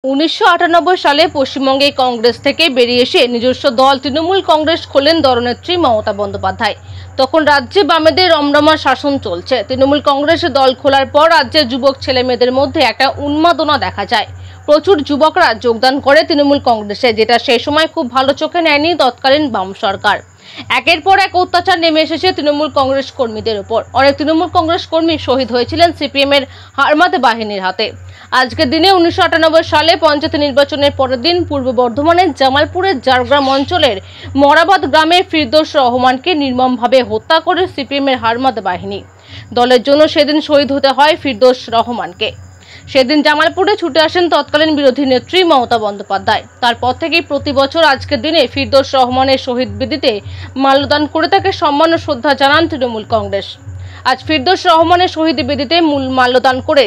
1998 সালে পশ্চিমবঙ্গে কংগ্রেস থেকে বেরিয়ে এসে নিজস্ব দল তৃণমূল কংগ্রেস খোলেন দলনেত্রী মমতা বন্দ্যোপাধ্যায়। তখন রাজ্যে বামেদের রমরমা শাসন চলছে। তৃণমূল কংগ্রেসের দল খোলার পর রাজ্যের যুবক ছেলেমেয়েদের মধ্যে একটা উন্মাদনা দেখা যায়। প্রচুর যুবকরা যোগদান করে তৃণমূল কংগ্রেসে, যেটা সেই সময় খুব ভালো চোখে নেয়নি তৎকালীন বাম সরকার। একের পর এক অত্যাচার নেমে এসেছে তৃণমূল কংগ্রেস কর্মীদের উপর। অনেক তৃণমূল কংগ্রেস কর্মী শহীদ হয়েছিলেন সিপিএম এর হারমাদ বাহিনীর হাতে। আজকের দিনে 1998 সালে পঞ্চায়েত নির্বাচনের পরের দিন পূর্ব বর্ধমানের জামালপুরের জারগ্রাম অঞ্চলের মরাবাদ গ্রামে ফিরদৌস রহমানকে নির্মমভাবে হত্যা করে সিপিএম এর হারমাদ বাহিনী। দলের জন্য সেদিন শহীদ হতে হয় ফিরদৌস রহমানকে। সেদিন জামালপুরে ছুটে আসেন তৎকালীন বিরোধী নেত্রী মমতা বন্দ্যোপাধ্যায়। তারপর থেকেই প্রতি বছর আজকের দিনে ফিরদৌস রহমানের শহীদ বেদিতে মাল্যদান করে তাকে সম্মান ও শ্রদ্ধা জানান তৃণমূল কংগ্রেস। আজ ফিরদৌস রহমানের শহীদ বেদিতে মাল্যদান করে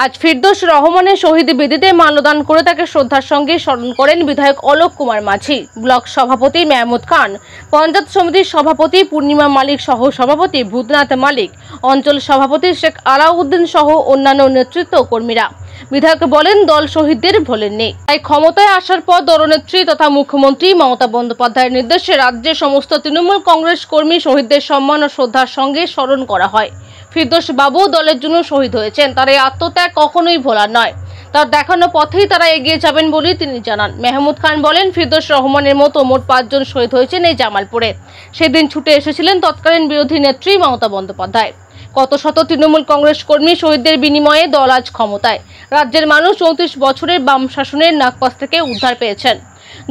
আজ ফিরদৌস রহমানের শহীদ বেদিতে মাল্যদান করে তাকে শ্রদ্ধার সঙ্গে স্মরণ করেন বিধায়ক অলোক কুমার মাঝি, ব্লক সভাপতি মেহমুদ খান, পঞ্চায়েত সমিতির সভাপতি পূর্ণিমা মালিক সহ সভাপতি ভূতনাথ মালিক, অঞ্চল সভাপতি শেখ আলাউদ্দিন সহ অন্যান্য নেতৃত্ব কর্মীরা। বিধায়ক বলেন, দল শহীদদের ভোলেননি, তাই ক্ষমতায় আসার পর দলনেত্রী তথা মুখ্যমন্ত্রী মমতা বন্দ্যোপাধ্যায়ের নির্দেশে রাজ্যের সমস্ত তৃণমূল কংগ্রেস কর্মী শহীদদের সম্মান ও শ্রদ্ধার সঙ্গে স্মরণ করা হয়। ফিরদৌস বাবু দলের জন্য শহীদ হয়েছেন, তার এই আত্মত্যাগ কখনোই ভোলার নয়। তার দেখানো পথেই তারা এগিয়ে যাবেন বলে তিনি জানান। মেহমুদ খান বলেন, ফিরদৌস রহমানের মতো মোট 5 জন শহীদ হয়েছেন এই জামালপুরে। সেদিন ছুটে এসেছিলেন তৎকালীন বিরোধী নেত্রী মমতা বন্দ্যোপাধ্যায়। কত শত তৃণমূল কংগ্রেস কর্মী শহীদদের বিনিময়ে দল আজ ক্ষমতায়। রাজ্যের মানুষ 34 বছরের বাম শাসনের নাগপাশ থেকে উদ্ধার পেয়েছেন।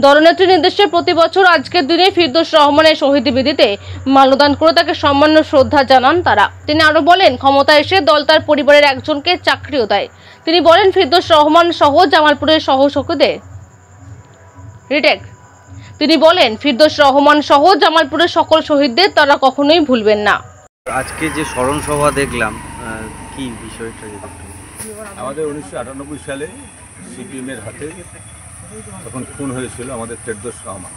দলনেত্রীর নির্দেশে প্রতি বছর আজকের দিনে ফিরদৌস রহমানের শহীদ বেদিতে মাল্যদান করে তাকে সম্মান ও শ্রদ্ধা জানান তারা। তিনি আরো বলেন, ক্ষমতায় এসে দল তার পরিবারের একজনকে চাকরিও দেয়। তিনি বলেন, ফিরদৌস রহমান সহ জামালপুরের সকল শহীদদের তারা কখনোই ভুলবেন না। আজকে যে স্মরণ সভা দেখলাম, কি বিষয়টা? আমাদের 1998 সালে সিপিএমের হাতে তখন খুন হয়েছিল আমাদের ফিরদৌস রহমান।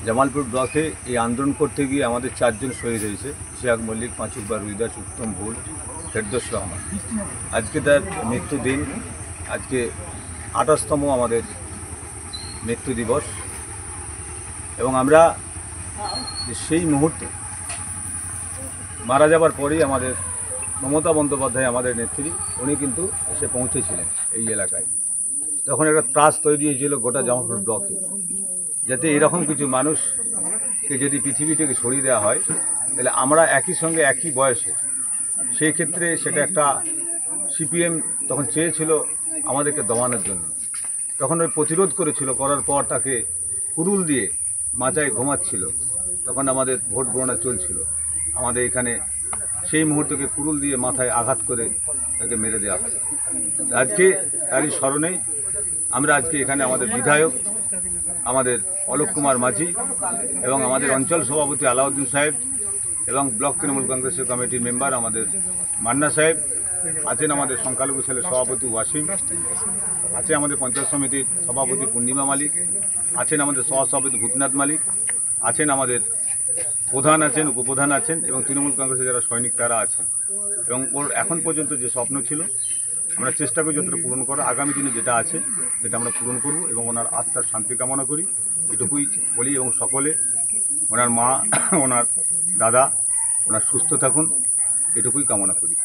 জামালপুর ব্লকে এই আন্দোলন করতে গিয়ে আমাদের 4 জন শহীদ হয়েছে। ইশাক মল্লিক, পাঁচুকবার রুইদাস, উত্তম ভুল, ফিরদৌস রহমান। আজকে তার মৃত্যুদিন, আজকে 28তম আমাদের মৃত্যু দিবস। এবং আমরা সেই মুহূর্তে মারা যাবার পরেই আমাদের মমতা বন্দ্যোপাধ্যায়, আমাদের নেত্রী, উনি কিন্তু এসে পৌঁছেছিলেন এই এলাকায়। তখন একটা ত্রাস তৈরি হয়েছিল গোটা জামালপুর ব্লকে, যাতে এরকম কিছু মানুষকে যদি পৃথিবী থেকে সরিয়ে দেওয়া হয়, তাহলে আমরা একই সঙ্গে একই বয়সে, সেই ক্ষেত্রে সেটা একটা সিপিএম তখন চেয়েছিল আমাদেরকে দমানোর জন্য। তখন ওই প্রতিরোধ করেছিল, করার পর তাকে কুরুল দিয়ে মাচায় ঘুমাচ্ছিল। তখন আমাদের ভোট গণনা চলছিল। আমাদের এখানে সেই মুহূর্তকে কুরুল দিয়ে মাথায় আঘাত করে তাকে মেরে দেওয়া হয়। আজকে তারই স্মরণে আমরা আজকে এখানে আমাদের বিধায়ক, আমাদের অলোক কুমার মাঝি এবং আমাদের অঞ্চল সভাপতি আলাউদ্দিন সাহেব এবং ব্লক তৃণমূল কংগ্রেসের কমিটির মেম্বার আমাদের মান্না সাহেব আছেন, আমাদের সংখ্যালঘু সেলের সভাপতি ওয়াসিম আছে, আমাদের পঞ্চায়েত সমিতির সভাপতি পূর্ণিমা মালিক আছেন, আমাদের সহসভাপতি ভূতনাথ মালিক আছেন, আমাদের প্রধান আছেন, উপপ্রধান আছেন এবং তৃণমূল কংগ্রেসের যারা সৈনিক তারা আছেন। এবং ওর এখন পর্যন্ত যে স্বপ্ন ছিল, আমরা চেষ্টা করি যতটা পূরণ করা। আগামী দিনে যেটা আছে সেটা আমরা পূরণ করব এবং ওনার আত্মার শান্তি কামনা করি, এটুকুই বলি। এবং সকলে, ওনার মা, ওনার দাদা, ওনার সুস্থ থাকুন, এটুকুই কামনা করি।